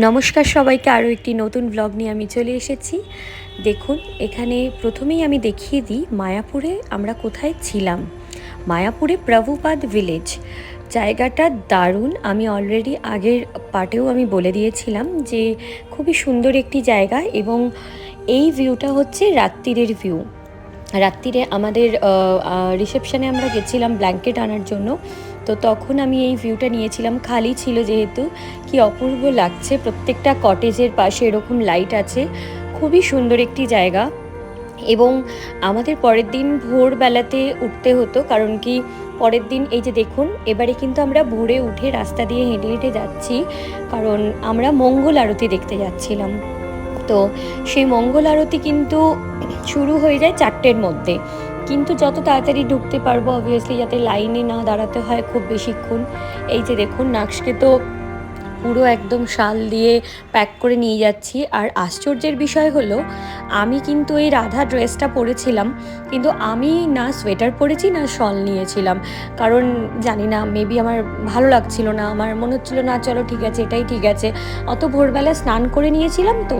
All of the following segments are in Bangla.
নমস্কার সবাইকে, আরও একটি নতুন ব্লগ নিয়ে আমি চলে এসেছি। দেখুন, এখানে প্রথমেই আমি দেখিয়ে দিই মায়াপুরে আমরা কোথায় ছিলাম। মায়াপুরে প্রভুপাদ ভিলেজ জায়গাটা দারুণ। আমি অলরেডি আগের পার্টেও আমি বলে দিয়েছিলাম যে খুবই সুন্দর একটি জায়গা, এবং এই ভিউটা হচ্ছে রাত্রিরের ভিউ। রাত্রিরে আমাদের রিসেপশনে আমরা গেছিলাম ব্ল্যাঙ্কেট আনার জন্য, তো তখন আমি এই ভিউটা নিয়েছিলাম। খালি ছিল যেহেতু, কি অপূর্ব লাগছে। প্রত্যেকটা কটেজের পাশে এরকম লাইট আছে, খুবই সুন্দর একটি জায়গা। এবং আমাদের পরের দিন ভোরবেলাতে উঠতে হতো, কারণ কি পরের দিন এই যে দেখুন, এবারে কিন্তু আমরা ভোরে উঠে রাস্তা দিয়ে হেঁটে হেঁটে যাচ্ছি, কারণ আমরা মঙ্গল আরতি দেখতে যাচ্ছিলাম। তো সেই মঙ্গল আরতি কিন্তু শুরু হয়ে যায় 4টের মধ্যে, কিন্তু যত তাড়াতাড়ি ঢুকতে পারবো অবভিয়াসলি, যাতে লাইনে না দাঁড়াতে হয় খুব বেশিক্ষণ। এই যে দেখুন, নাক্সকে তো পুরো একদম শাল দিয়ে প্যাক করে নিয়ে যাচ্ছি। আর আশ্চর্যের বিষয় হলো, আমি কিন্তু এই রাধা ড্রেসটা পরেছিলাম, কিন্তু আমি না সোয়েটার পরেছি না শল নিয়েছিলাম, কারণ জানি না, মেবি আমার ভালো লাগছিল না। আমার মনে হচ্ছিল না, চলো ঠিক আছে, এটাই ঠিক আছে। অত ভোরবেলা স্নান করে নিয়েছিলাম তো,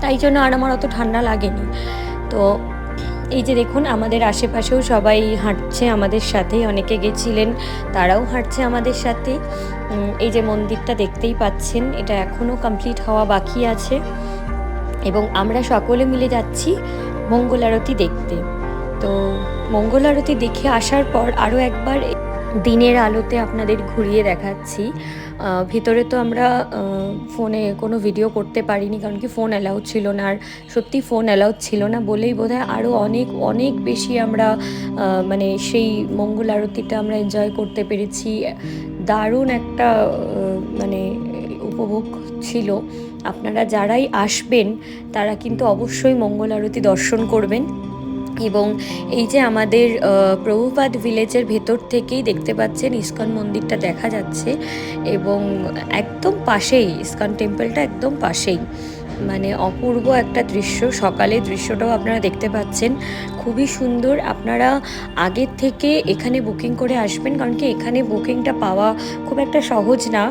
তাই জন্য আর আমার অত ঠান্ডা লাগেনি। তো এই যে দেখুন, আমাদের আশেপাশেও সবাই হাঁটছে আমাদের সাথে, অনেকে গেছিলেন তারাও হাঁটছে আমাদের সাথে। এই যে মন্দিরটা দেখতেই পাচ্ছেন, এটা এখনও কমপ্লিট হওয়া বাকি আছে, এবং আমরা সকলে মিলে যাচ্ছি মঙ্গল আরতি দেখতে। তো মঙ্গল আরতি দেখে আসার পর আরও একবার দিনের আলোতে আপনাদের ঘুরিয়ে দেখাচ্ছি। ভিতরে তো আমরা ফোনে কোনো ভিডিও করতে পারিনি, কারণ কি ফোন অ্যালাউড ছিল না। আর সত্যি ফোন অ্যালাউড ছিল না বলেই বোধহয় আরও অনেক অনেক বেশি আমরা মানে সেই মঙ্গল আরতিটা আমরা এনজয় করতে পেরেছি। দারুণ একটা মানে উপভোগ ছিল। আপনারা যারাই আসবেন তারা কিন্তু অবশ্যই মঙ্গল আরতি দর্শন করবেন। এবং এই যে আমাদের প্রভুপাদ ভিলেজের ভেতর থেকেই দেখতে পাচ্ছেন ইস্কন মন্দিরটা দেখা যাচ্ছে, এবং একদম পাশেই ইস্কন টেম্পলটা, একদম পাশেই। মানে অপূর্ব একটা দৃশ্য। সকালে দৃশ্যটাও আপনারা দেখতে পাচ্ছেন, খুবই সুন্দর। আপনারা আগের থেকে এখানে বুকিং করে আসবেন, কারণ কি এখানে বুকিংটা পাওয়া খুব একটা সহজ না।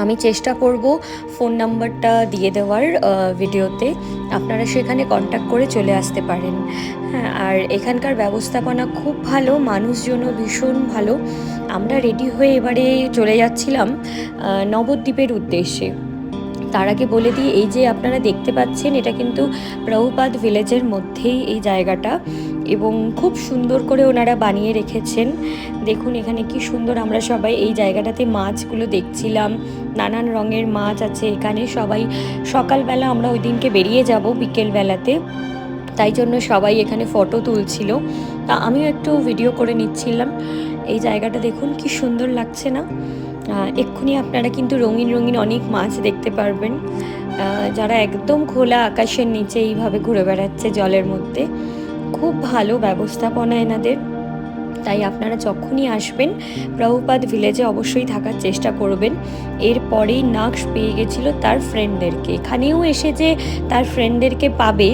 আমি চেষ্টা করব ফোন নাম্বারটা দিয়ে দেওয়ার ভিডিওতে, আপনারা সেখানে কন্ট্যাক্ট করে চলে আসতে পারেন। হ্যাঁ, আর এখানকার ব্যবস্থাপনা খুব ভালো, মানুষজনও ভীষণ ভালো। আমরা রেডি হয়ে এবারে চলে যাচ্ছিলাম নবদ্বীপের উদ্দেশ্যে। তার আগে বলে দিই, এই যে আপনারা দেখতে পাচ্ছেন, এটা কিন্তু প্রভুপাদ ভিলেজের মধ্যেই এই জায়গাটা, এবং খুব সুন্দর করে ওনারা বানিয়ে রেখেছেন। দেখুন এখানে কি সুন্দর। আমরা সবাই এই জায়গাটাতে মাছগুলো দেখছিলাম, নানান রঙের মাছ আছে এখানে। সবাই সকালবেলা, আমরা ওই দিনকে বেরিয়ে যাব বিকেলবেলাতে, তাই জন্য সবাই এখানে ফটো তুলছিল, তা আমিও একটু ভিডিও করে নিচ্ছিলাম। এই জায়গাটা দেখুন কি সুন্দর লাগছে না? এক্ষুনি আপনারা কিন্তু রঙিন রঙিন অনেক মাছ দেখতে পারবেন, যারা একদম খোলা আকাশের নিচে এইভাবে ঘুরে বেড়াচ্ছে জলের মধ্যে। খুব ভালো ব্যবস্থাপনা এনাদের। তাই আপনারা যখনই আসবেন প্রভুপাদ ভিলেজে অবশ্যই থাকার চেষ্টা করবেন। এরপরেই নাক্স পেয়ে গেছিলো তার ফ্রেন্ডদেরকে। এখানেও এসে যে তার ফ্রেন্ডদেরকে পাবে,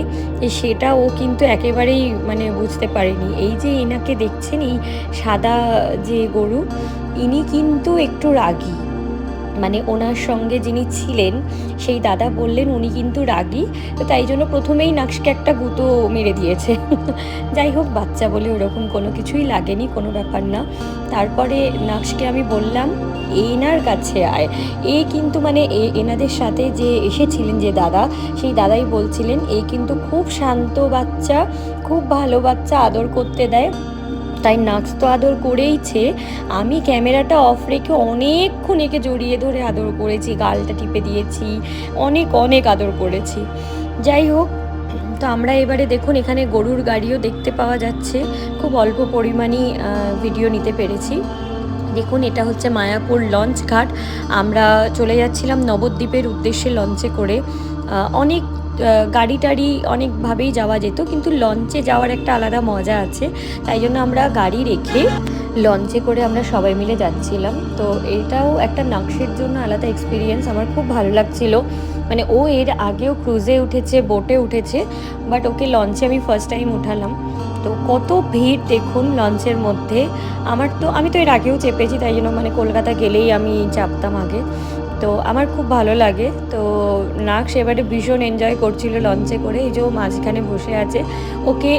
সেটা ও কিন্তু একেবারেই মানে বুঝতে পারেনি। এই যে এনাকে দেখছেন, এই সাদা যে গরু, ইনি কিন্তু একটু রাগী। মানে ওনার সঙ্গে যিনি ছিলেন সেই দাদা বললেন উনি কিন্তু রাগী, তো তাই জন্য প্রথমেই নাক্সকে একটা গুঁতো মেরে দিয়েছে। যাই হোক, বাচ্চা বলে ওরকম কোনো কিছুই লাগেনি, কোনো ব্যাপার না। তারপরে নাক্সকে আমি বললাম এনার কাছে আয়। এ কিন্তু মানে এনাদের সাথে যে এসেছিলেন যে দাদা, সেই দাদাই বলছিলেন এই কিন্তু খুব শান্ত বাচ্চা, খুব ভালো বাচ্চা, আদর করতে দেয়। তাই নাক্স তো আদর করেইছে। আমি ক্যামেরাটা অফ রেখে অনেকক্ষণ একে জড়িয়ে ধরে আদর করেছি, গালটা টিপে দিয়েছি, অনেক অনেক আদর করেছি। যাই হোক, তো আমরা এবারে দেখুন এখানে গরুর গাড়িও দেখতে পাওয়া যাচ্ছে। খুব অল্প পরিমাণই ভিডিও নিতে পেরেছি। দেখুন এটা হচ্ছে মায়াপুর লঞ্চ ঘাট। আমরা চলে যাচ্ছিলাম নবদ্বীপের উদ্দেশ্যে লঞ্চে করে। অনেক গাড়ি টাড়ি অনেকভাবেই যাওয়া যেত, কিন্তু লঞ্চে যাওয়ার একটা আলাদা মজা আছে, তাই জন্য আমরা গাড়ি রেখে লঞ্চে করে আমরা সবাই মিলে যাচ্ছিলাম। তো এটাও একটা নাক্সের জন্য আলাদা এক্সপিরিয়েন্স, আমার খুব ভালো লাগছিল। মানে ও এর আগেও ক্রুজে উঠেছে, বোটে উঠেছে, বাট ওকে লঞ্চে আমি ফার্স্ট টাইম উঠালাম। তো কত ভিড় দেখুন লঞ্চের মধ্যে। আমি তো এর আগেও চেপেছি, তাই জন্য মানে কলকাতা গেলেই আমি চাপতাম আগে। তো আমার খুব ভালো লাগে। তো নাক্স এবারে ভীষণ এনজয় করছিল লঞ্চে করে, এই যে ও মাঝখানে বসে আছে। ওকে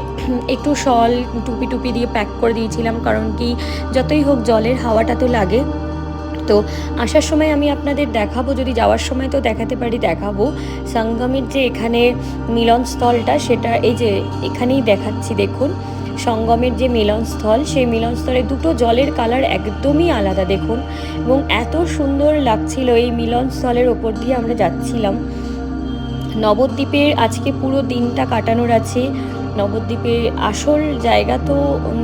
একটু শল টুপি টুপি দিয়ে প্যাক করে দিয়েছিলাম, কারণ কি যতই হোক জলের হাওয়াটা তো লাগে। তো আসার সময় আমি আপনাদের দেখাবো, যদি যাওয়ার সময় তো দেখাতে পারি দেখাবো, সঙ্গমের যে এখানে মিলনস্থলটা সেটা এই যে এখানেই দেখাচ্ছি। দেখুন সঙ্গমের যে মিলনস্থল, সেই মিলনস্থলে দুটো জলের কালার একদমই আলাদা দেখুন, এবং এত সুন্দর লাগছিল। এই মিলনস্থলের ওপর দিয়ে আমরা যাচ্ছিলাম। নবদ্বীপের আজকে পুরো দিনটা কাটানোর আছে। নবদ্বীপের আসল জায়গা তো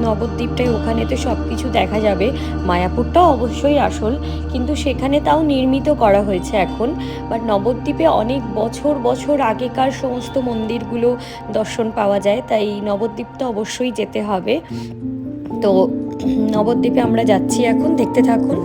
নবদ্বীপটাই, ওখানে তো সব কিছু দেখা যাবে। মায়াপুরটাও অবশ্যই আসল, কিন্তু সেখানে তাও নির্মিত করা হয়েছে এখন। বাট নবদ্বীপে অনেক বছর বছর আগেকার সমস্ত মন্দিরগুলো দর্শন পাওয়া যায়, তাই নবদ্বীপ তো অবশ্যই যেতে হবে। তো নবদ্বীপে আমরা যাচ্ছি এখন, দেখতে থাকুন।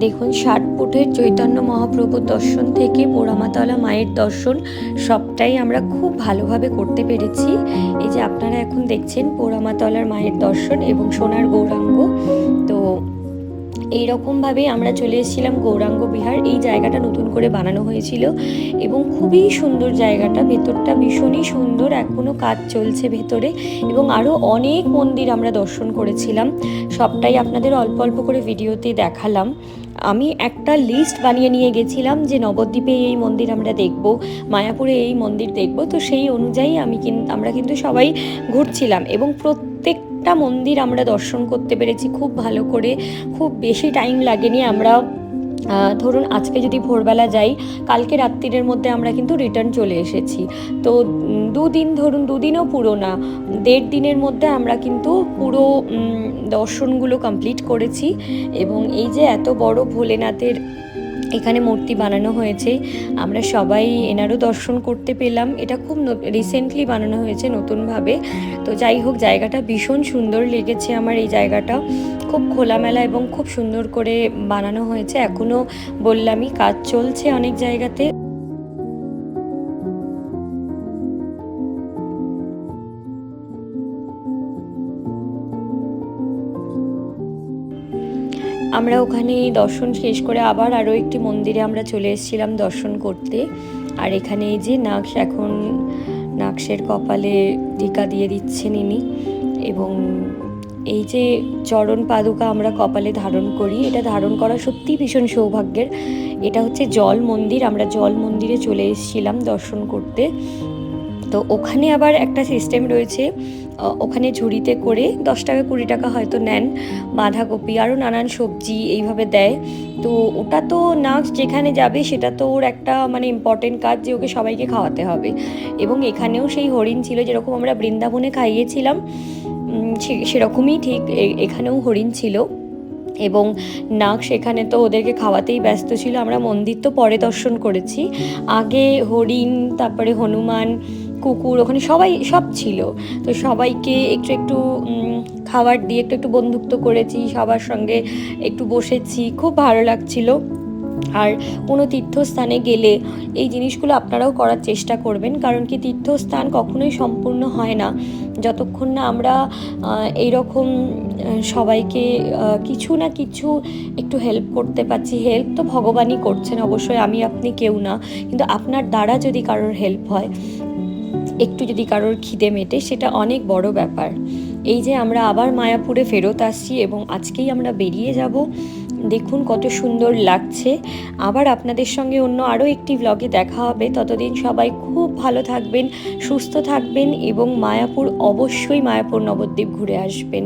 দেখুন 60 ফুটের চৈতন্য মহাপ্রভুর দর্শন থেকে পোড়ামাতলা মায়ের দর্শন সবটাই আমরা খুব ভালোভাবে করতে পেরেছি। এই যে আপনারা এখন দেখছেন পোড়ামাতলার মায়ের দর্শন এবং সোনার গৌরাঙ্গ। তো এইরকমভাবে আমরা চলে এসেছিলাম গৌরাঙ্গ বিহার। এই জায়গাটা নতুন করে বানানো হয়েছিল এবং খুবই সুন্দর জায়গাটা, ভেতরটা ভীষণই সুন্দর, এখনও কাজ চলছে ভেতরে, এবং আরও অনেক মন্দির আমরা দর্শন করেছিলাম। সবটাই আপনাদের অল্প অল্প করে ভিডিওতে দেখালাম। আমি একটা লিস্ট বানিয়ে নিয়ে গেছিলাম যে নবদ্বীপে এই মন্দির আমরা দেখব, মায়াপুরে এই মন্দির দেখব। তো সেই অনুযায়ী আমরা কিন্তু সবাই ঘুরছিলাম এবং প্রত্যেকটা মন্দির আমরা দর্শন করতে পেরেছি খুব ভালো করে, খুব বেশি টাইম লাগেনি। আমরা ধরুন আজকে যদি ভোরবেলা যাই, কালকে রাত্রিরের মধ্যে আমরা কিন্তু রিটার্ন চলে এসেছি। তো দুদিন, ধরুন দুদিনও পুরো না, 1.5 দিনের মধ্যে আমরা কিন্তু পুরো দর্শনগুলো কমপ্লিট করেছি। এবং এই যে এত বড় ভোলেনাথের এখানে মূর্তি বানানো হয়েছে, আমরা সবাই এনারও দর্শন করতে পেলাম। এটা খুব রিসেন্টলি বানানো হয়েছে নতুনভাবে। তো যাই হোক, জায়গাটা ভীষণ সুন্দর লেগেছে আমার। এই জায়গাটা খুব খোলামেলা এবং খুব সুন্দর করে বানানো হয়েছে। এখনও বললামই কাজ চলছে অনেক জায়গাতে। আমরা ওখানে দর্শন শেষ করে আবার আরও একটি মন্দিরে আমরা চলে এসেছিলাম দর্শন করতে। আর এখানে এই যে নাগস, এখন নাগসের কপালে টিকা দিয়ে দিচ্ছেন ইনি। এবং এই যে চরণ পাদুকা আমরা কপালে ধারণ করি, এটা ধারণ করা সত্যি ভীষণ সৌভাগ্যের। এটা হচ্ছে জল মন্দির, আমরা জল মন্দিরে চলে এসেছিলাম দর্শন করতে। তো ওখানে আবার একটা সিস্টেম রয়েছে, ওখানে ঝুড়িতে করে 10 টাকা 20 টাকা হয়তো নেন, বাঁধাকপি আরও নানান সবজি এইভাবে দেয়। তো ওটা তো নাগস যেখানে যাবে সেটা তো ওর একটা মানে ইম্পর্টেন্ট কাজ যে ওকে সবাইকে খাওয়াতে হবে। এবং এখানেও সেই হরিণ ছিল, যেরকম আমরা বৃন্দাবনে খাইয়েছিলাম সেরকমই ঠিক এখানেও হরিণ ছিল। এবং নাগ সেখানে তো ওদেরকে খাওয়াতেই ব্যস্ত ছিল। আমরা মন্দির তো পরে দর্শন করেছি, আগে হরিণ, তারপরে হনুমান, কুকুর, ওখানে সব ছিল। তো সবাইকে একটু একটু খাবার দিয়ে একটু একটু বন্ধুত্ব করেছি, সবার সঙ্গে একটু বসেছি, খুব ভালো লাগছিল। আর কোনো তীর্থস্থানে গেলে এই জিনিসগুলো আপনারাও করার চেষ্টা করবেন, কারণ কি তীর্থস্থান কখনোই সম্পূর্ণ হয় না যতক্ষণ না আমরা এইরকম সবাইকে কিছু না কিছু একটু হেল্প করতে পারছি। হেল্প তো ভগবানই করছেন অবশ্যই, আমি আপনি কেউ না, কিন্তু আপনার দ্বারা যদি কারোর হেল্প হয়, একটু যদি কারোর খিদে মেটে, সেটা অনেক বড় ব্যাপার। এই যে আমরা আবার মায়াপুরে ফেরত আসছি এবং আজকেই আমরা বেরিয়ে যাব। দেখুন কত সুন্দর লাগছে। আবার আপনাদের সঙ্গে অন্য আরও একটি ব্লগে দেখা হবে। ততদিন সবাই খুব ভালো থাকবেন, সুস্থ থাকবেন এবং মায়াপুর, অবশ্যই মায়াপুর নবদ্বীপ ঘুরে আসবেন।